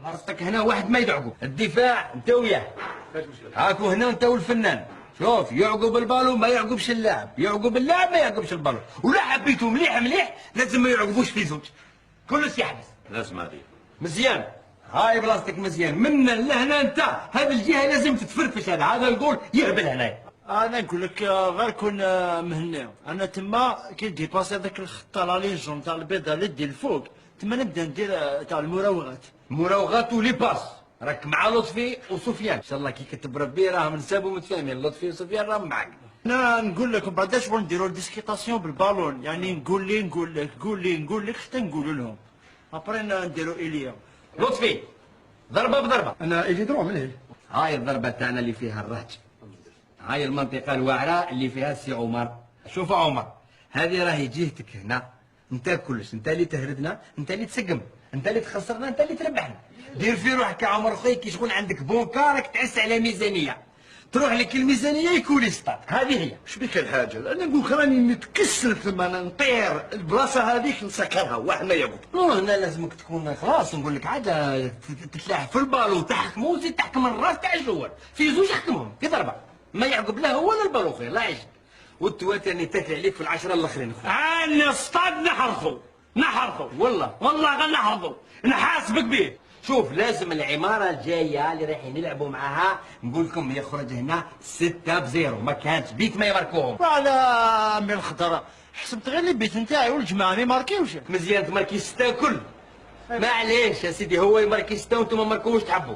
حطك هنا واحد ما يدعقوا، الدفاع انت وياه. هاكو هنا انت والفنان. شوف يعقب البالو ما يعقبش اللاعب، يعقب اللاعب ما يعقبش البالو، ولا حبيتو مليح مليح لازم ما يعقبوش في زوج. كلش يحبس. لازم هذه. مزيان. هاي بلاصتك مزيان، منا لهنا انت، هذه الجهه لازم تتفرفش، هذا الجول يهبل هنايا. انا نقول لك غير كون مهني، انا تما كي ديباسي هذاك الخطه لا ليجون تاع البيضه اللي دير الفوق، تما نبدا ندير تاع المراوغات. مراوغات ولي باس، راك مع لطفي وسفيان، ان شاء الله كي كتب ربي راهم نسابوا متفاهمين، لطفي وسفيان راهم معاك. انا نقول لك بعداش بغا نديرو ديسكيتاسيون بالبالون، يعني نقول لي نقول لك قول لي نقول لك حتى نقولوا لهم. ابري نديرو ايليا. لطفي ضربه بضربه. انا ايدي دروع من هي. هاي الضربه تاعنا اللي فيها الرهج، هاي المنطقه الواعره اللي فيها السي عمر. شوف عمر، هذه راهي جهتك هنا، انت كلش، انت اللي تهردنا، انت اللي تسقم، انت اللي تخسرنا، انت اللي تربحنا. دير في روحك يا عمر خويا كي شغل عندك بونكا راك تعس على ميزانيه، تروح لك الميزانيه يكون ستار، هذه هي. اش بك الحاجه؟ انا نقول لك راني نتكسر ثم انا نطير البلاصه هذيك نسكرها واحد ما يقول. هنا لازمك تكون خلاص، نقول لك عاد تتلاعب في البالو تحكمو وزيد تحكم الراس تاع الجوال، في زوج يحكمهم في ضربه، ما يعقب لا هو ولا البالو خير لا يعجب. والتواتي راني تاكل عليك في العشره الاخرين. عاني اصطاد نحرثوا والله غير نحرثوا نحاسبك به. شوف لازم العماره الجايه اللي رايحين نلعبوا معاها نقول لكم يخرج هنا 6-0، ما كانش بيت ما يماركوهم. على من الخضره حسبت غير البيت نتاعي والجماعه ما يماركيوش. مزيان تماركي 6 كل، معليش يا سيدي هو يماركي 6 وانتم ما ماركوش تحبوا.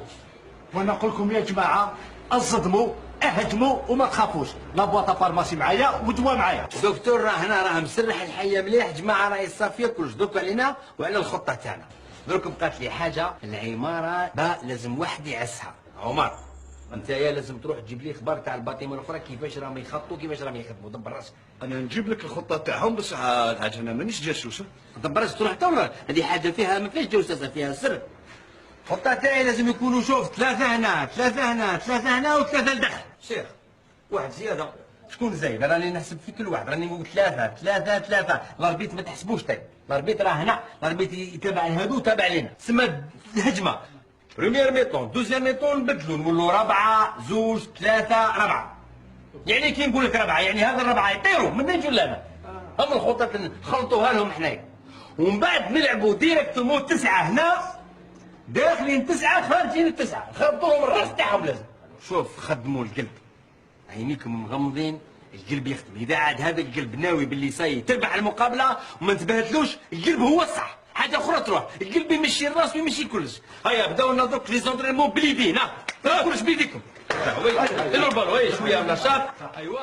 وانا نقول لكم يا جماعه اصدموا اهجموا وما تخافوش، لا بواطه فارماسي معايا ودواء معايا. الدكتور راه مسرح الحيه مليح، جماعه راهي صافيه كلش، دوك علينا وعلى الخطه تاعنا. درك بقات لي حاجه، العماره لازم واحد يعسها. عمر انت يا لازم تروح تجيب لي اخبار تاع الباطمه الاخرى كيفاش راهم يخططوا كيفاش راهم يخدموا، دبر راسك. انا نجيب لك الخطه تاعهم بس الحاجه انا مانيش جاسوس. دبر راسك تروح تورا، هذه حاجه فيها ما فيهاش جوساسه، فيها سر. الخطه تاعي لازم يكونوا شوف 3 هنا 3 هنا 3 هنا و3 لداخل. شيخ واحد زياده، شكون زايد؟ راني نحسب في كل واحد، راني نقول 3 3 3. الاربيت ما تحسبوش طيب، الاربيت راه هنا، الاربيت يتابع هادو تابع لينا، تسمى الهجمه. بريمير ميطون، دوزيام ميطون نبدلوا نقولوا 4 2 3 4. يعني كي نقول لك 4 يعني هذا الربعه يطيروا من نجوا لنا. هم الخطط نخلطوها لهم حنايا. ومن بعد نلعبوا ديريكتومون 9 هنا، داخلين 9 خارجين 9، نخبطوا لهم الراس تاعهم لازم. شوف خدموا القلب، عينيكم مغمضين القلب يخدم، اذا عاد هذا القلب ناوي باللي صاي تربح المقابله وما انتبهتلوش، القلب هو الصح، حاجه اخرى تروح، القلب يمشي الراس ويمشي كلش. هيا بداو لنا دوك لي زونطرينمون بليدين، ها كلش بيديكم. اضربوا شويه نشاط. ايوا